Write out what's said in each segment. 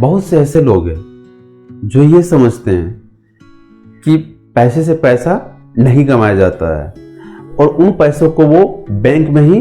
बहुत से ऐसे लोग हैं जो ये समझते हैं कि पैसे से पैसा नहीं कमाया जाता है और उन पैसों को वो बैंक में ही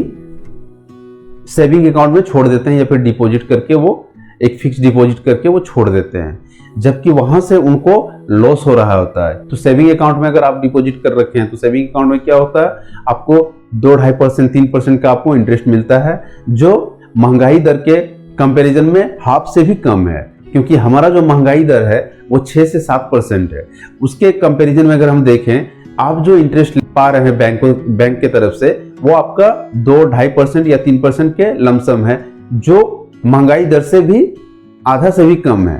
सेविंग अकाउंट में छोड़ देते हैं या फिर डिपॉजिट करके वो एक फिक्स डिपॉजिट करके वो छोड़ देते हैं, जबकि वहां से उनको लॉस हो रहा होता है। तो सेविंग अकाउंट में अगर आप डिपॉजिट कर रखे हैं तो सेविंग अकाउंट में क्या होता है, आपको 2-2.5% 3% का आपको इंटरेस्ट मिलता है, जो महंगाई दर के कंपैरिजन में हाफ से भी कम है, क्योंकि हमारा जो महंगाई दर है वो 6 से 7% है। उसके कंपैरिजन में अगर हम देखें, आप जो इंटरेस्ट पा रहे हैं बैंक के तरफ से वो आपका 2-2.5% या 3% के लमसम है, जो महंगाई दर से भी आधा से भी कम है।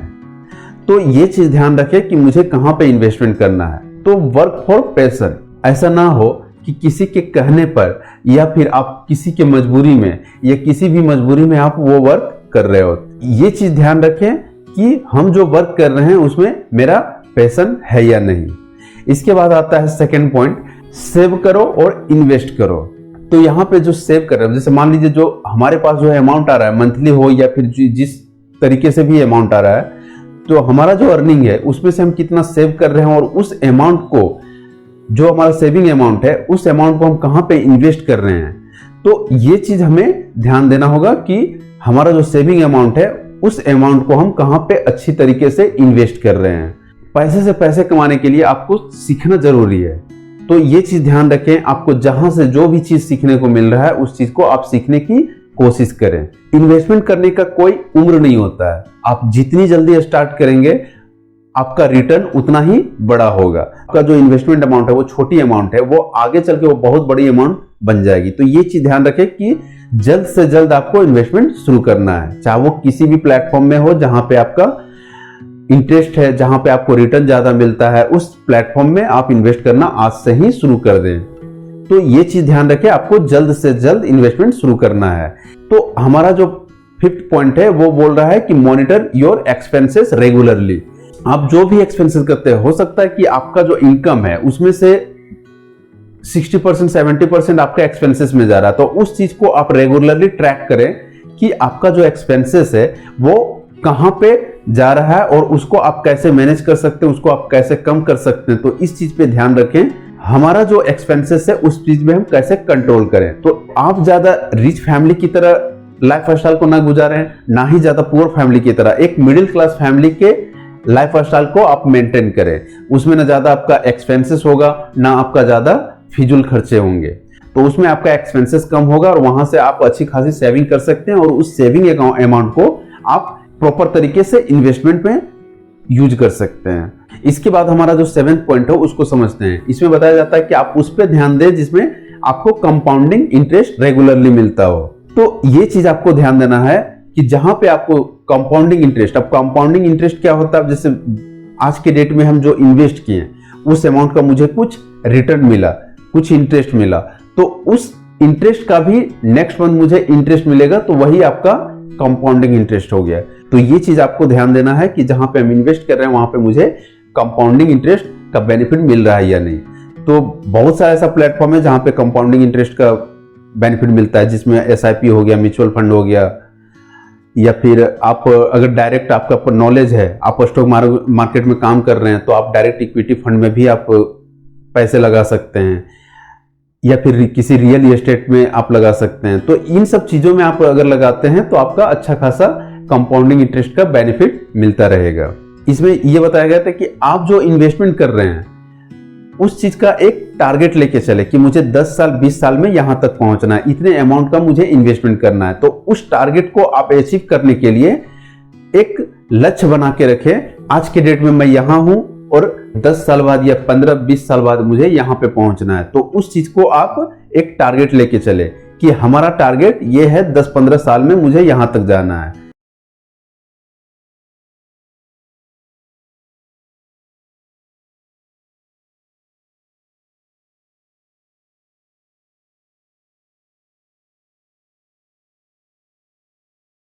तो ये चीज ध्यान रखें कि मुझे कहां पे इन्वेस्टमेंट करना है। तो वर्क फॉर पैशन, ऐसा ना हो कि किसी के कहने पर या फिर आप किसी के मजबूरी में या किसी भी मजबूरी में आप वो वर्क कर रहे हो। ये चीज ध्यान रखें कि हम जो वर्क कर रहे हैं उसमें मेरा पैशन है या नहीं। इसके बाद आता है सेकंड पॉइंट, सेव करो और इन्वेस्ट करो। तो यहाँ पे जो सेव कर रहे हो, जैसे मान लीजिए जो हमारे पास जो अमाउंट आ रहा है मंथली हो या फिर जिस तरीके से भी अमाउंट आ रहा है, तो हमारा जो अर्निंग है उसमें से हम कितना सेव कर रहे हैं और उस अमाउंट को, जो हमारा सेविंग अमाउंट है, उस अमाउंट को हम कहाँ पे इन्वेस्ट कर रहे हैं। तो ये चीज हमें ध्यान देना होगा कि हमारा जो सेविंग अमाउंट है उस अमाउंट को हम कहाँ पे अच्छी तरीके से इन्वेस्ट कर रहे हैं। पैसे से पैसे कमाने के लिए आपको सीखना जरूरी है, तो ये चीज ध्यान रखें। आपको जहां से जो भी चीज सीखने को मिल रहा है उस चीज को आप सीखने की कोशिश करें। इन्वेस्टमेंट करने का कोई उम्र नहीं होता है, आप जितनी जल्दी स्टार्ट करेंगे आपका रिटर्न उतना ही बड़ा होगा। आपका जो इन्वेस्टमेंट अमाउंट है वो छोटी अमाउंट है, वो आगे चल के वो बहुत बड़ी अमाउंट बन जाएगी। तो ये चीज ध्यान रखें कि जल्द से जल्द आपको इन्वेस्टमेंट शुरू करना है, चाहे वो किसी भी प्लेटफॉर्म में हो जहां पे आपका इंटरेस्ट है, जहां पे आपको रिटर्न ज्यादा मिलता है, उस प्लेटफॉर्म में आप इन्वेस्ट करना आज से ही शुरू कर दें। तो ये चीज ध्यान रखें, आपको जल्द से जल्द इन्वेस्टमेंट शुरू करना है। तो हमारा जो 5th पॉइंट है वो बोल रहा है कि मॉनिटर योर एक्सपेंसेस रेगुलरली। आप जो भी एक्सपेंसेस करते हैं, हो सकता है कि आपका जो इनकम है उसमें से 60% 70% आपका एक्सपेंसेस में जा रहा है, तो उस चीज को आप रेगुलरली ट्रैक करें कि आपका जो एक्सपेंसेस है वो कहां पे जा रहा है और उसको आप कैसे मैनेज कर सकते हैं, उसको आप कैसे कम कर सकते हैं। तो इस चीज पे ध्यान रखें। हमारा जो एक्सपेंसेस है उस चीज में हम कैसे कंट्रोल करें। तो आप ज्यादा रिच फैमिली की तरह लाइफ स्टाइल को ना गुजारें, ना ही ज्यादा पुअर फैमिली की तरह, एक मिडिल क्लास फैमिली के लाइफ स्टाइल को आप मेंटेन करें। उसमें ना ज्यादा आपका एक्सपेंसेस होगा, ना आपका ज्यादा फिजूल खर्चे होंगे, तो उसमें आपका एक्सपेंसेस कम होगा और वहां से आप अच्छी खासी सेविंग कर सकते हैं और उस सेविंग अमाउंट को आप प्रॉपर तरीके से इन्वेस्टमेंट में यूज कर सकते हैं। इसके बाद हमारा जो 7th पॉइंट है उसको समझते हैं। इसमें बताया जाता है कि आप उस पर ध्यान दें जिसमें आपको कंपाउंडिंग इंटरेस्ट रेगुलरली मिलता हो। तो ये चीज आपको ध्यान देना है कि जहां पे आपको कंपाउंडिंग इंटरेस्ट, अब कंपाउंडिंग इंटरेस्ट क्या होता है, जैसे आज के डेट में हम जो इन्वेस्ट किए उस अमाउंट का मुझे कुछ रिटर्न मिला, कुछ इंटरेस्ट मिला, तो उस इंटरेस्ट का भी नेक्स्ट मंथ मुझे इंटरेस्ट मिलेगा, तो वही आपका कंपाउंडिंग इंटरेस्ट हो गया। तो ये चीज आपको ध्यान देना है कि जहां पे हम इन्वेस्ट कर रहे हैं वहां पे मुझे कंपाउंडिंग इंटरेस्ट का बेनिफिट मिल रहा है या नहीं। तो बहुत सारा ऐसा प्लेटफॉर्म है जहां पे कंपाउंडिंग इंटरेस्ट का बेनिफिट मिलता है, जिसमें SIP हो गया, म्यूचुअल फंड हो गया, या फिर आप अगर डायरेक्ट आपका नॉलेज है, आप स्टॉक मार्केट में काम कर रहे हैं, तो आप डायरेक्ट इक्विटी फंड में भी आप पैसे लगा सकते हैं, या फिर किसी रियल एस्टेट में आप लगा सकते हैं। तो इन सब चीजों में आप अगर लगाते हैं तो आपका अच्छा खासा कंपाउंडिंग इंटरेस्ट का बेनिफिट मिलता रहेगा। इसमें यह बताया गया था कि आप जो इन्वेस्टमेंट कर रहे हैं उस चीज का एक टारगेट लेके चले कि मुझे 10 साल 20 साल में यहां तक पहुंचना है, इतने अमाउंट का मुझे इन्वेस्टमेंट करना है। तो उस टारगेट को आप अचीव करने के लिए एक लक्ष्य बना के रखें। आज के डेट में मैं यहां हूं और 10 साल बाद या 15-20 साल बाद मुझे यहां पे पहुंचना है। तो उस चीज को आप एक टारगेट लेके चले कि हमारा टारगेट ये है, 10-15 साल में मुझे यहां तक जाना है।